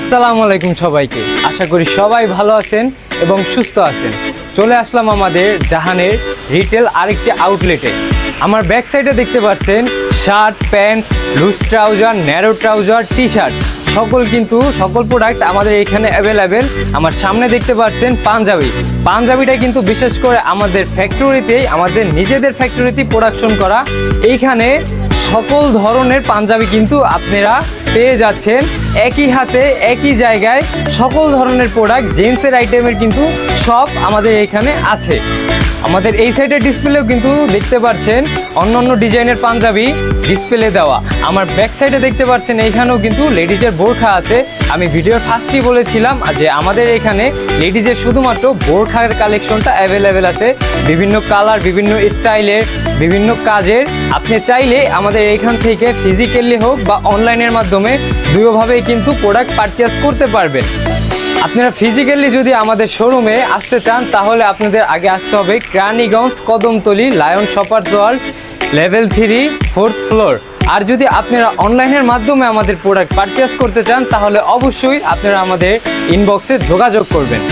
আসসালামু আলাইকুম সবাইকে। আশা করি সবাই ভালো আছেন এবং সুস্থ আছেন। চলে আসলাম আমাদের জাহানের রিটেল আরেকটি আউটলেটে। আমার ব্যাক সাইডে দেখতে পাচ্ছেন shirt, pant, loose trouser, narrow trouser, T shirt সকল প্রোডাক্ট আমাদের এখানে অ্যাভেলেবেল। আমার সামনে দেখতে পাচ্ছেন পাঞ্জাবিটা কিন্তু বিশেষ করে আমাদের ফ্যাক্টরিতেই, আমাদের নিজেদের ফ্যাক্টরিতেই প্রোডাকশন করা। এইখানে সকল ধরনের পাঞ্জাবি কিন্তু আপনারা পেয়ে যাচ্ছেন একই হাতে একই জায়গায়। সকল ধরনের প্রোডাক্ট জেন্টসের আইটেমের কিন্তু সব আমাদের এখানে আছে। আমাদের এই সাইডের ডিসপ্লেও কিন্তু দেখতে পাচ্ছেন অন্যান্য ডিজাইনের পাঞ্জাবি ডিসপ্লে দেওয়া। আমার ব্যাক সাইডে দেখতে পাচ্ছেন এইখানেও কিন্তু লেডিজের বোরখা আছে। আমি ভিডিওর ফার্স্টেই বলেছিলাম যে আমাদের এখানে লেডিজের শুধুমাত্র বোরখার কালেকশনটা অ্যাভেলেবেল আছে, বিভিন্ন কালার, বিভিন্ন স্টাইলের, বিভিন্ন কাজের। আপনি চাইলে আমাদের এখান থেকে ফিজিক্যালি হোক বা অনলাইনের মাধ্যমে দুইভাবেই কিন্তু প্রোডাক্ট পারচেজ করতে পারবেন। আপনারা ফিজিক্যালি যদি আমাদের শোরুমে আসতে চান তাহলে আপনাদের আগে আসতে হবে Keraniganj, Kadamtali, Lion Shoppers World, level 3, 4th floor. আর যদি আপনারা অনলাইনের মাধ্যমে আমাদের প্রোডাক্ট পারচেজ করতে চান তাহলে অবশ্যই আপনারা আমাদের ইনবক্সে যোগাযোগ করবেন।